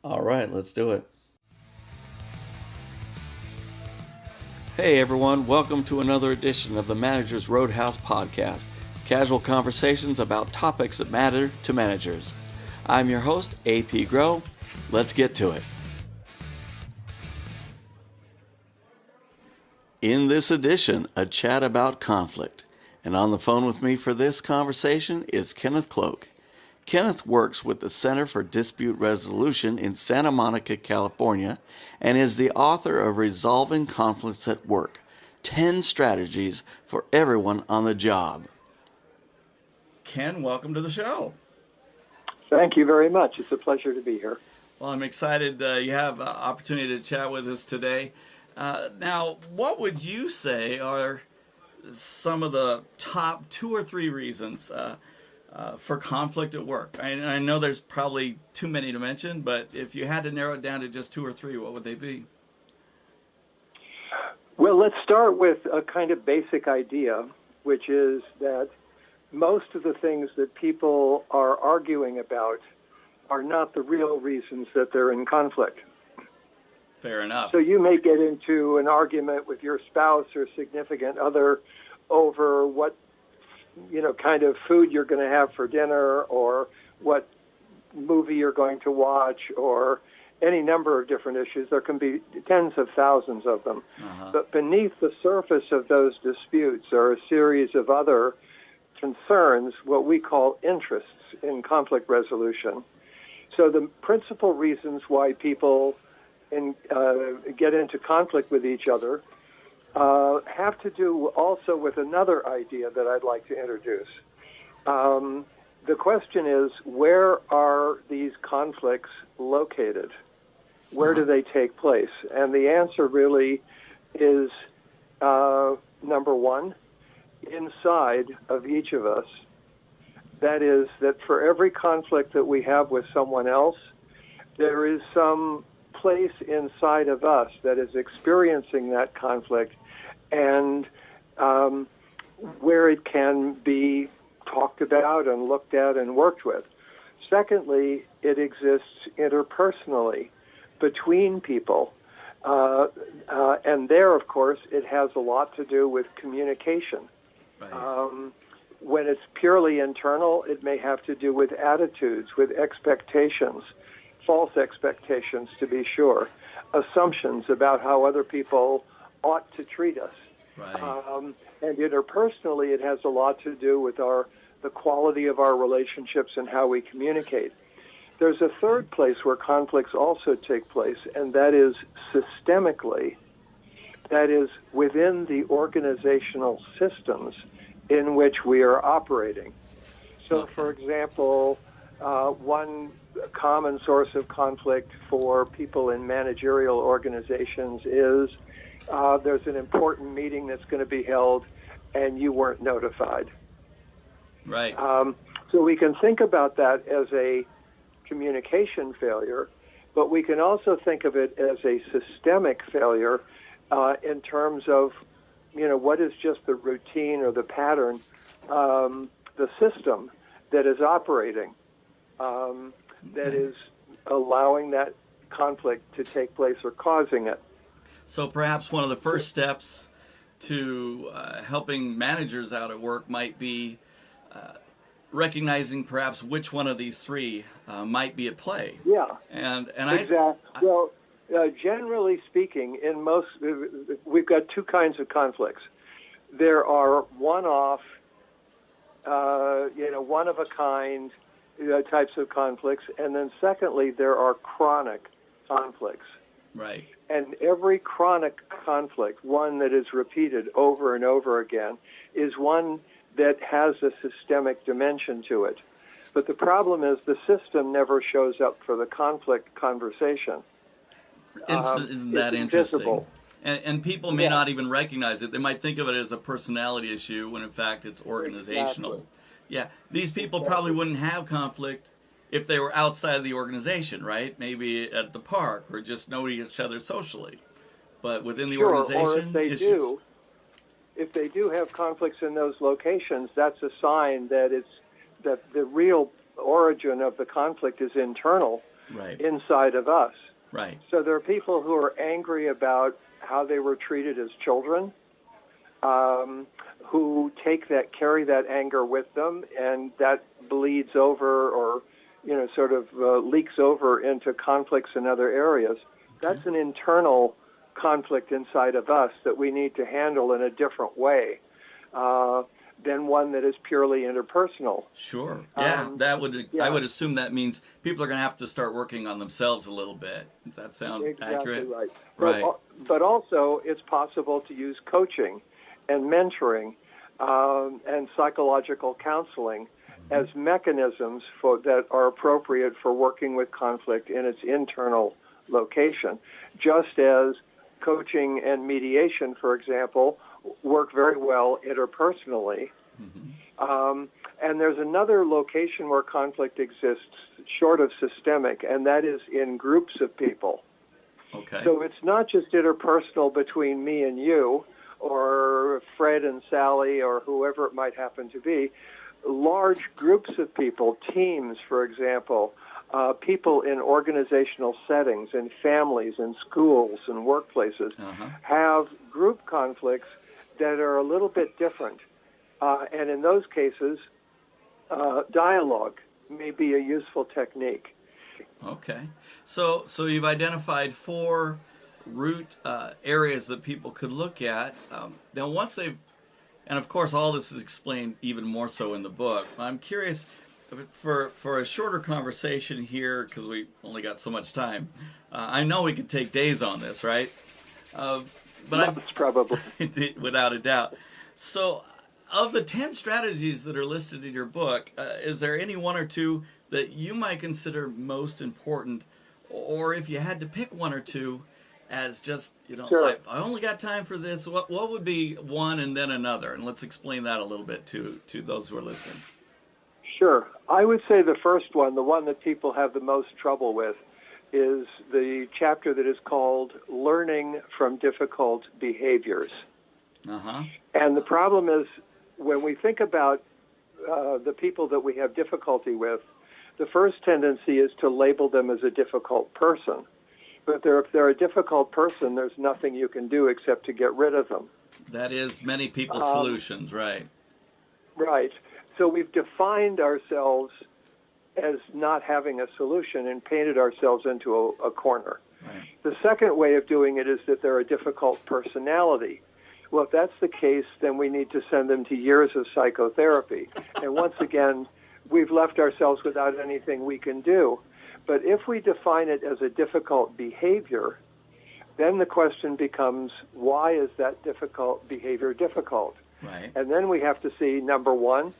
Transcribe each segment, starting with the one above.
All right, let's do it. Hey everyone, welcome to another edition of the Manager's Roadhouse podcast, casual conversations about topics that matter to managers. I'm your host, AP Grow. Let's get to it. In this edition, a chat about conflict. And on the phone with me for this conversation is Kenneth Cloke. Kenneth works with the Center for Dispute Resolution in Santa Monica, California, and is the author of Resolving Conflicts at Work, 10 Strategies for Everyone on the Job. Ken, welcome to the show. Thank you very much. It's a pleasure to be here. Well, I'm excited you have an opportunity to chat with us today. Now, what would you say are some of the top 2 or 3 reasons for conflict at work? I know there's probably too many to mention, but if you had to narrow it down to just 2 or 3, what would they be? Well, let's start with a kind of basic idea, which is that most of the things that people are arguing about are not the real reasons that they're in conflict. Fair enough. So you may get into an argument with your spouse or significant other over what kind of food you're going to have for dinner, or what movie you're going to watch, or any number of different issues. There can be tens of thousands of them. But beneath the surface of those disputes are a series of other concerns, what we call interests in conflict resolution. So the principal reasons why people get into conflict with each other have to do also with another idea that I'd like to introduce. The question is, where are these conflicts located? Where do they take place? And the answer really is, number one, inside of each of us. That is, that for every conflict that we have with someone else, there is some place inside of us that is experiencing that conflict, and where it can be talked about and looked at and worked with. Secondly, it exists interpersonally between people. And there, of course, it has a lot to do with communication. Right. When it's purely internal, it may have to do with attitudes, with expectations, false expectations to be sure, assumptions about how other people ought to treat us. Right. And interpersonally, it has a lot to do with the quality of our relationships and how we communicate. There's a third place where conflicts also take place, and that is systemically. That is within the organizational systems in which we are operating. So, for example, one common source of conflict for people in managerial organizations is there's an important meeting that's going to be held and you weren't notified. Right. So we can think about that as a communication failure, but we can also think of it as a systemic failure in terms of, what is just the routine or the pattern, the system that is operating, that is allowing that conflict to take place or causing it. So perhaps one of the first steps to helping managers out at work might be recognizing perhaps which one of these 3 might be at play. Yeah. And exactly. Generally speaking, we've got 2 kinds of conflicts. There are one-off, one-of-a-kind types of conflicts, and then secondly, there are chronic conflicts. Right. And every chronic conflict, one that is repeated over and over again, is one that has a systemic dimension to it. But the problem is the system never shows up for the conflict conversation. Isn't that interesting? And people may not even recognize it. They might think of it as a personality issue when in fact it's organizational. Exactly. Yeah, these people probably wouldn't have conflict if they were outside of the organization, right? Maybe at the park or just know each other socially. But within the organization, or if they do have conflicts in those locations, that's a sign that the real origin of the conflict is internal, Right. inside of us. Right. So there are people who are angry about how they were treated as children, who carry that anger with them, and that bleeds over, or sort of leaks over into conflicts in other areas. That's an internal conflict inside of us that we need to handle in a different way than one that is purely interpersonal. Sure. Yeah, yeah. I would assume that means people are going to have to start working on themselves a little bit. Does that sound accurate? Exactly right. Right. But also, it's possible to use coaching and mentoring and psychological counseling as mechanisms that are appropriate for working with conflict in its internal location, just as coaching and mediation, for example, work very well interpersonally. And there's another location where conflict exists short of systemic, and that is in groups of people. Okay. So it's not just interpersonal between me and you, or Fred and Sally, or whoever it might happen to be. Large groups of people, teams, for example, people in organizational settings, in families, in schools, and workplaces, have group conflicts that are a little bit different. And in those cases, dialogue may be a useful technique. Okay. So you've identified 4 root areas that people could look at. Then once they've, and of course all this is explained even more so in the book, I'm curious, for a shorter conversation here, because we only got so much time, I know we could take days on this, right? But That's probably. Without a doubt. So of the 10 strategies that are listed in your book, is there any one or two that you might consider most important? Or if you had to pick one or two as just, Sure. I only got time for this, what would be one and then another? And let's explain that a little bit to those who are listening. Sure. I would say the first one, the one that people have the most trouble with, is the chapter that is called Learning from Difficult Behaviors. And the problem is, when we think about the people that we have difficulty with, the first tendency is to label them as a difficult person. But if they're a difficult person, there's nothing you can do except to get rid of them. That is many people's solutions, right? Right. So we've defined ourselves as not having a solution and painted ourselves into a corner. Right. The second way of doing it is that they're a difficult personality. Well, if that's the case, then we need to send them to years of psychotherapy. And once again, we've left ourselves without anything we can do. But if we define it as a difficult behavior, then the question becomes, why is that difficult behavior difficult? Right. And then we have to see, number one,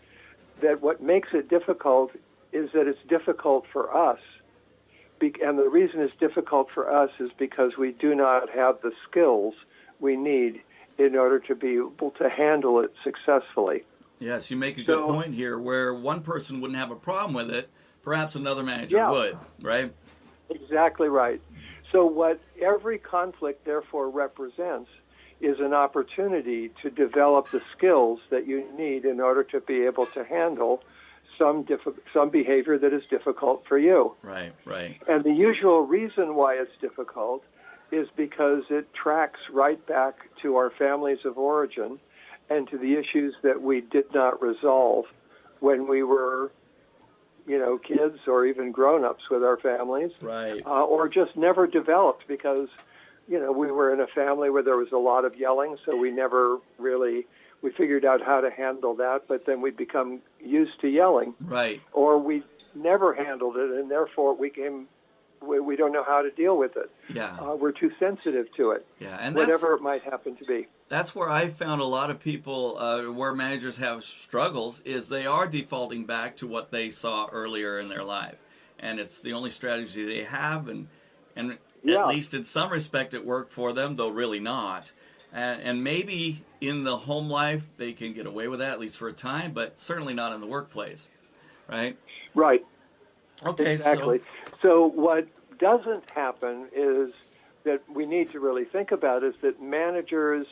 that what makes it difficult is that it's difficult for us. And the reason it's difficult for us is because we do not have the skills we need in order to be able to handle it successfully. Yes, you make a good point here, where one person wouldn't have a problem with it, perhaps another manager would, right? Exactly right. So what every conflict therefore represents is an opportunity to develop the skills that you need in order to be able to handle some behavior that is difficult for you. Right, right. And the usual reason why it's difficult is because it tracks right back to our families of origin and to the issues that we did not resolve when we were, kids or even grown-ups with our families. Right. Or just never developed because, we were in a family where there was a lot of yelling, so we never really, we figured out how to handle that, but then we become used to yelling. Right. Or we never handled it, and therefore we don't know how to deal with it. Yeah. We're too sensitive to it. Yeah, and whatever it might happen to be. That's where I found a lot of people, where managers have struggles, is they are defaulting back to what they saw earlier in their life. And it's the only strategy they have, and at least in some respect it worked for them, though really not. And maybe in the home life they can get away with that, at least for a time, but certainly not in the workplace, right? Right. Okay, exactly. So what doesn't happen is that we need to really think about is that managers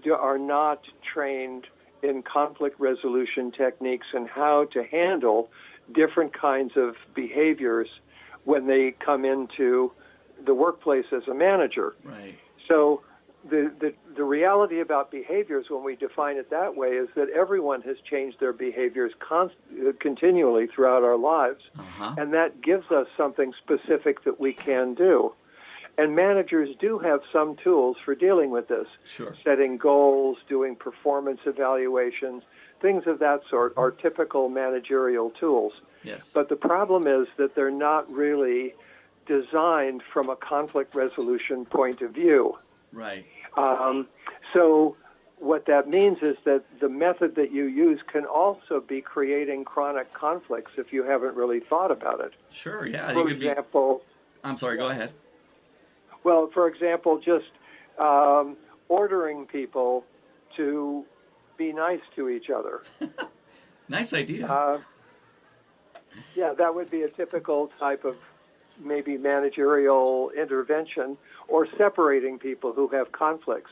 are not trained in conflict resolution techniques and how to handle different kinds of behaviors when they come into the workplace as a manager. Right. So the reality about behaviors, when we define it that way, is that everyone has changed their behaviors continually throughout our lives, and that gives us something specific that we can do. And managers do have some tools for dealing with this. Sure. Setting goals, doing performance evaluations, things of that sort are typical managerial tools. Yes. But the problem is that they're not really designed from a conflict resolution point of view. Right. So what that means is that the method that you use can also be creating chronic conflicts if you haven't really thought about it. Sure, yeah. For example... I'm sorry, go ahead. Well, for example, just ordering people to be nice to each other. Nice idea. Yeah, that would be a typical type of maybe managerial intervention, or separating people who have conflicts.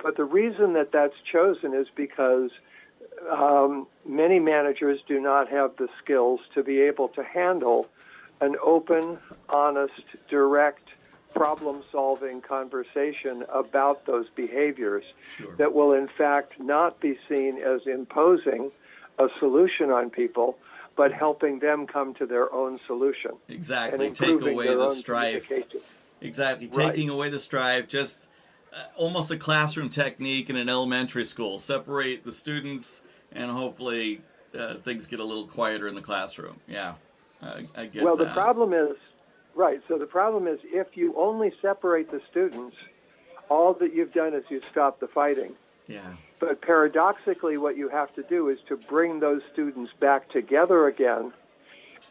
But the reason that that's chosen is because many managers do not have the skills to be able to handle an open, honest, direct, problem-solving conversation about those behaviors. Sure. That will, in fact, not be seen as imposing a solution on people, but helping them come to their own solution. Exactly. And Take away their the own strife. Exactly. Right. Taking away the strife, just almost a classroom technique in an elementary school. Separate the students, and hopefully things get a little quieter in the classroom. Yeah, I get Well, that. the problem is, right, so the problem is if you only separate the students, all that you've done is you've stopped the fighting. Yeah. But paradoxically, what you have to do is to bring those students back together again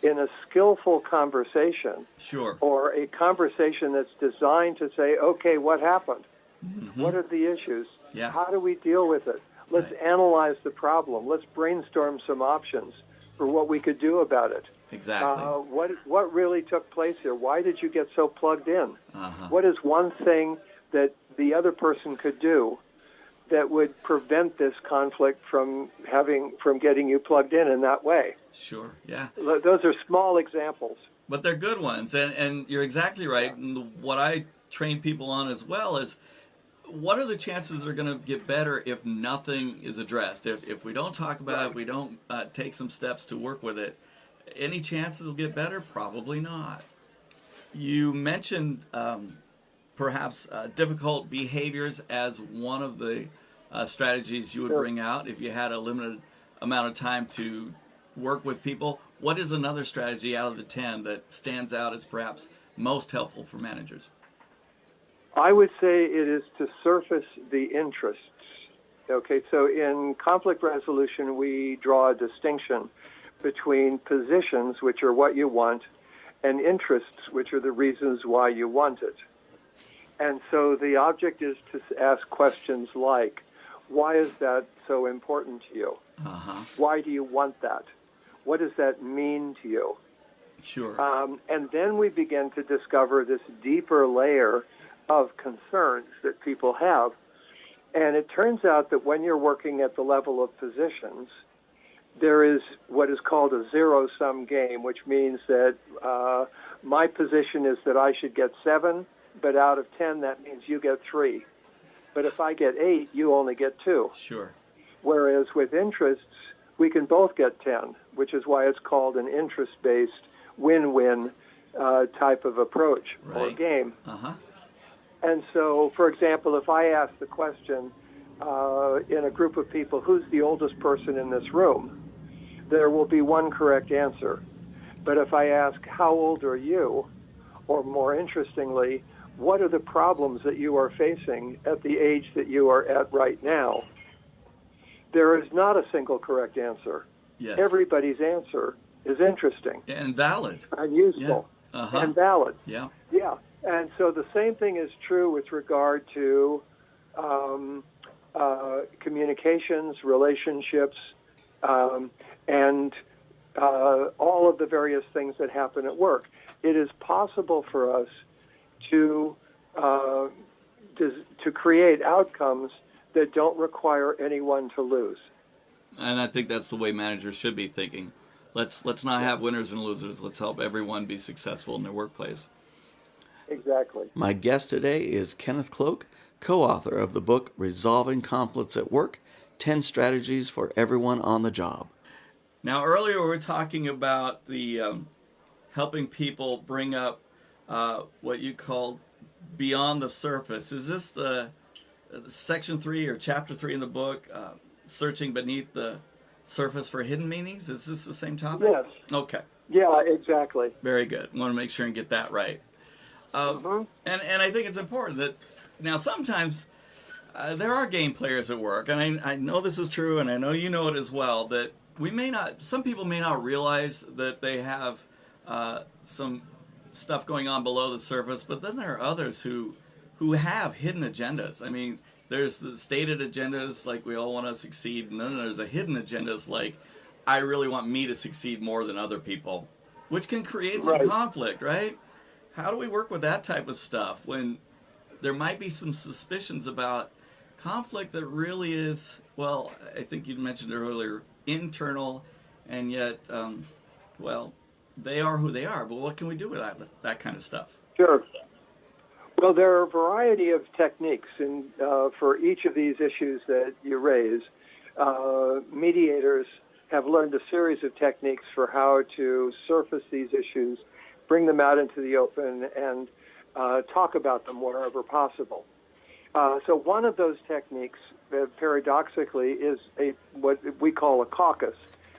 in a skillful conversation. Sure. Or a conversation that's designed to say, okay, what happened? Mm-hmm. What are the issues? Yeah. How do we deal with it? Let's analyze the problem. Let's brainstorm some options for what we could do about it. Exactly. What really took place here? Why did you get so plugged in? What is one thing that the other person could do that would prevent this conflict from getting you plugged in that way? Sure, yeah. Those are small examples. But they're good ones, and you're exactly right. And what I train people on as well is, what are the chances they're going to get better if nothing is addressed? If we don't talk about it, if we don't take some steps to work with it, any chances it'll get better? Probably not. You mentioned perhaps difficult behaviors as one of the strategies you would bring out if you had a limited amount of time to work with people. What is another strategy out of the 10 that stands out as perhaps most helpful for managers? I would say it is to surface the interests. Okay, so in conflict resolution, we draw a distinction between positions, which are what you want, and interests, which are the reasons why you want it. And so the object is to ask questions like, why is that so important to you? Why do you want that? What does that mean to you? Sure. And then we begin to discover this deeper layer of concerns that people have. And it turns out that when you're working at the level of positions, there is what is called a zero-sum game, which means that my position is that I should get 7, but out of 10, that means you get 3. But if I get 8, you only get 2. Sure. Whereas with interests, we can both get 10, which is why it's called an interest-based win-win type of approach or game. And so, for example, if I ask the question in a group of people, who's the oldest person in this room, there will be one correct answer. But if I ask, how old are you, or more interestingly, what are the problems that you are facing at the age that you are at right now, there is not a single correct answer. Yes. Everybody's answer is interesting. And valid. And useful. Yeah. And valid. Yeah. Yeah. And so the same thing is true with regard to communications, relationships, and all of the various things that happen at work. It is possible for us to create outcomes that don't require anyone to lose. And I think that's the way managers should be thinking. Let's not have winners and losers. Let's help everyone be successful in their workplace. Exactly. My guest today is Kenneth Cloke, co-author of the book Resolving Conflicts at Work, 10 Strategies for Everyone on the Job. Now, earlier we were talking about the helping people bring up what you call beyond the surface. Is this the section 3 or chapter 3 in the book, Searching Beneath the Surface for Hidden Meanings? Is this the same topic? Yes. Okay. Yeah, exactly. Very good. I want to make sure and get that right. And I think it's important that now sometimes there are game players at work, and I know this is true, and I know you know it as well, that some people may not realize that they have some stuff going on below the surface, but then there are others who have hidden agendas. I mean, there's the stated agendas like we all want to succeed, and then there's the hidden agendas like I really want me to succeed more than other people, which can create some conflict, right? How do we work with that type of stuff when there might be some suspicions about conflict that really is, well, I think you mentioned earlier, internal, and yet, they are who they are, but what can we do with that kind of stuff? Sure. Well, there are a variety of techniques for each of these issues that you raise. Mediators have learned a series of techniques for how to surface these issues, bring them out into the open, and talk about them wherever possible. So one of those techniques, paradoxically, is what we call a caucus,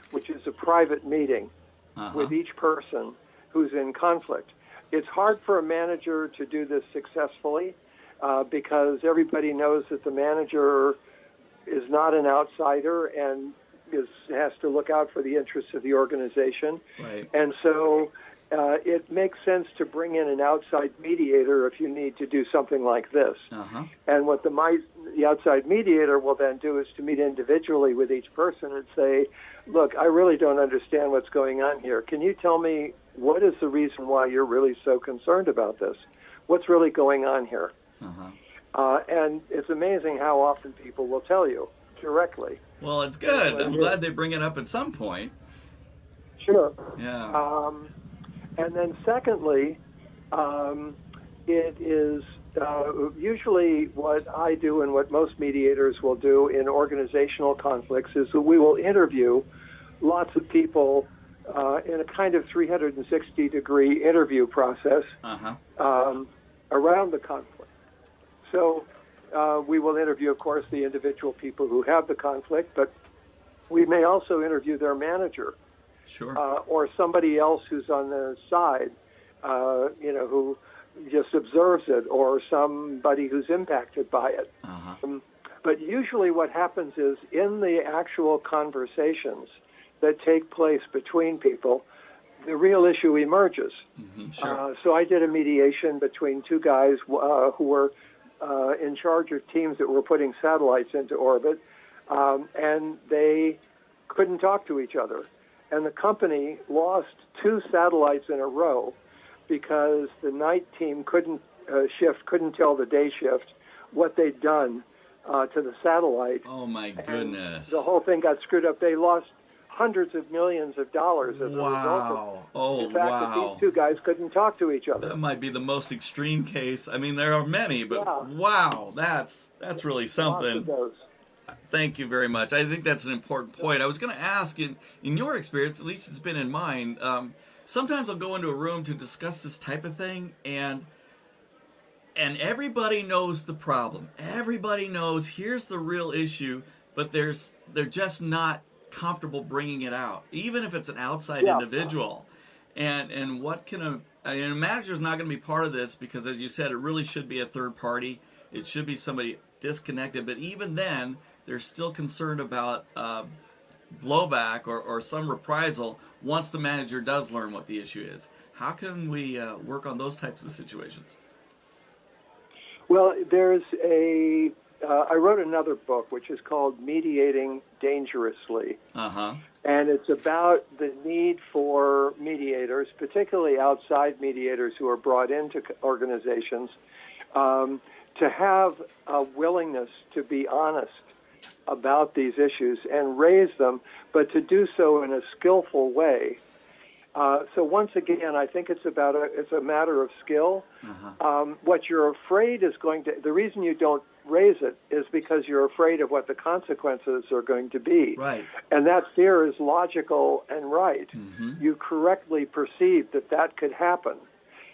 which is a private meeting with each person who's in conflict. It's hard for a manager to do this successfully because everybody knows that the manager is not an outsider and has to look out for the interests of the organization. Right. And so it makes sense to bring in an outside mediator if you need to do something like this. And what the outside mediator will then do is to meet individually with each person and say, look, I really don't understand what's going on here. Can you tell me what is the reason why you're really so concerned about this? What's really going on here? And it's amazing how often people will tell you directly. Well, it's good. I'm glad they bring it up at some point. Sure. Yeah. And then secondly, it is usually what I do and what most mediators will do in organizational conflicts is that we will interview lots of people in a kind of 360-degree interview process around the conflict. So we will interview, of course, the individual people who have the conflict, but we may also interview their manager. Sure. Or somebody else who's on the side, who just observes it, or somebody who's impacted by it. But usually what happens is in the actual conversations that take place between people, the real issue emerges. Sure. So I did a mediation between two guys who were in charge of teams that were putting satellites into orbit, and they couldn't talk to each other. And the company lost 2 satellites in a row because the night team couldn't tell the day shift what they'd done to the satellite. Oh, my goodness. And the whole thing got screwed up. They lost hundreds of millions of dollars as a result of the fact that these 2 guys couldn't talk to each other. That might be the most extreme case. I mean, there are many, but wow, that's really something. Lots of those. Thank you very much. I think that's an important point. I was going to ask, in your experience, at least it's been in mine, sometimes I'll go into a room to discuss this type of thing, and everybody knows the problem. Everybody knows here's the real issue, but they're just not comfortable bringing it out, even if it's an outside individual. And what can a manager's not going to be part of this because, as you said, it really should be a third party. It should be somebody disconnected, but even then, they're still concerned about blowback or some reprisal once the manager does learn what the issue is. How can we work on those types of situations? Well, there's I wrote another book which is called Mediating Dangerously. And it's about the need for mediators, particularly outside mediators who are brought into organizations, to have a willingness to be honest about these issues and raise them, but to do so in a skillful way. So once again, I think it's a matter of skill. What you're afraid is the reason you don't raise it is because you're afraid of what the consequences are going to be. Right. And that fear is logical and right. You correctly perceive that could happen.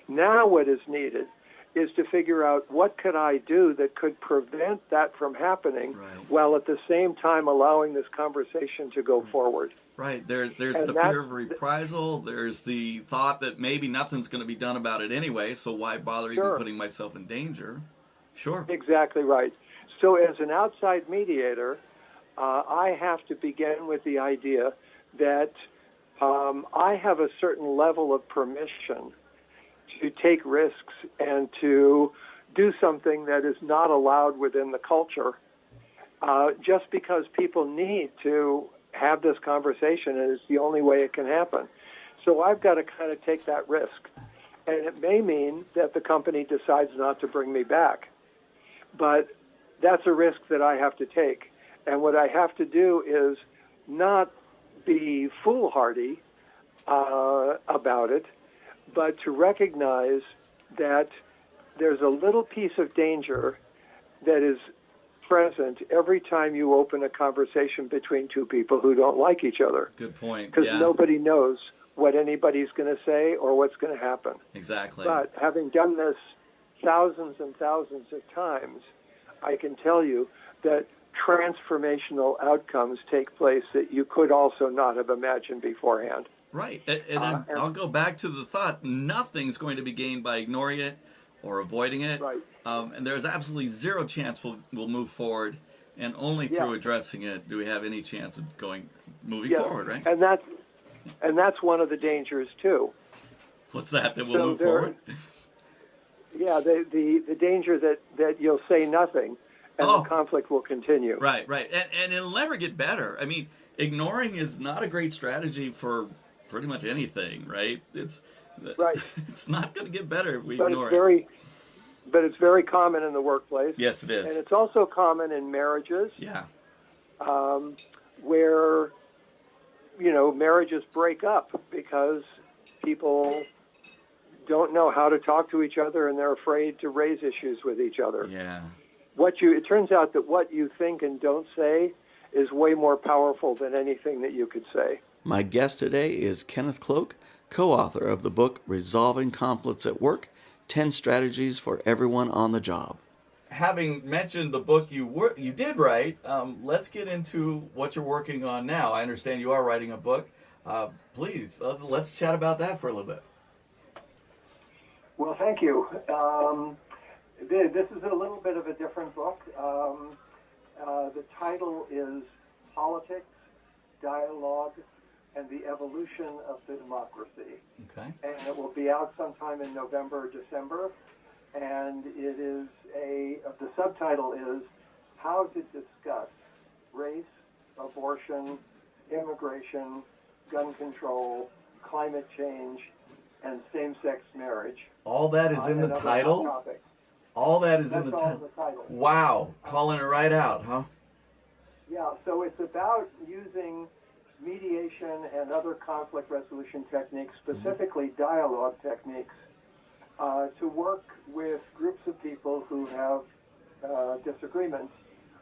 Now what is needed is to figure out what could I do that could prevent that from happening, while at the same time allowing this conversation to go forward. Right. There's the fear of reprisal. There's the thought that maybe nothing's going to be done about it anyway, so why bother even putting myself in danger? Sure. Exactly right. So as an outside mediator, I have to begin with the idea that I have a certain level of permission to take risks and to do something that is not allowed within the culture, just because people need to have this conversation, and it's the only way it can happen. So I've got to kind of take that risk. And it may mean that the company decides not to bring me back. But that's a risk that I have to take. And what I have to do is not be foolhardy about it, but to recognize that there's a little piece of danger that is present every time you open a conversation between two people who don't like each other. Good point. Because nobody knows what anybody's going to say or what's going to happen. Exactly. But having done this thousands and thousands of times, I can tell you that transformational outcomes take place that you could also not have imagined beforehand. Right. And I'll go back to the thought, nothing's going to be gained by ignoring it or avoiding it. Right. And there's absolutely zero chance we'll move forward, and only through addressing it do we have any chance of moving forward, right? And that's one of the dangers too. What's that we'll move forward? Yeah, the danger that you'll say nothing and the conflict will continue. Right. And it'll never get better. I mean, ignoring is not a great strategy for pretty much anything, right? It's not going to get better if we ignore it. But it's very common in the workplace. Yes, it is. And it's also common in marriages. Yeah. Where, marriages break up because people don't know how to talk to each other and they're afraid to raise issues with each other. Yeah. It turns out that what you think and don't say is way more powerful than anything that you could say. My guest today is Kenneth Cloke, co-author of the book Resolving Conflicts at Work, 10 Strategies for Everyone on the Job. Having mentioned the book you did write, let's get into what you're working on now. I understand you are writing a book. Please, let's chat about that for a little bit. Well, thank you. This is a little bit of a different book. The title is Politics, Dialogue, and the Evolution of the Democracy. Okay. And it will be out sometime in November or December. And it is the subtitle is How to Discuss Race, Abortion, Immigration, Gun Control, Climate Change, and Same-Sex Marriage. All that is in the title? All that is in the title. Wow. Calling it right out, huh? Yeah, so it's about using mediation and other conflict resolution techniques, specifically dialogue techniques, to work with groups of people who have disagreements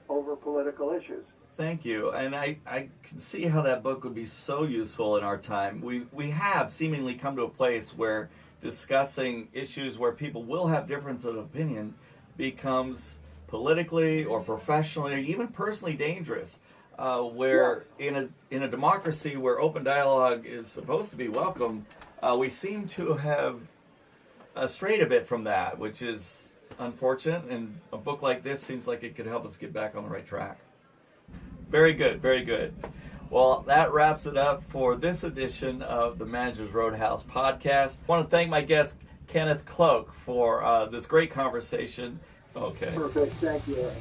over political issues. Thank you. And I can see how that book would be so useful in our time. We have seemingly come to a place where discussing issues where people will have differences of opinion becomes politically or professionally or even personally dangerous. Where in a democracy where open dialogue is supposed to be welcome, we seem to have strayed a bit from that, which is unfortunate, and a book like this seems like it could help us get back on the right track. Very good, very good. Well, that wraps it up for this edition of the Manager's Roadhouse podcast. I want to thank my guest, Kenneth Cloke, for this great conversation. Okay. Perfect. Thank you, Eric.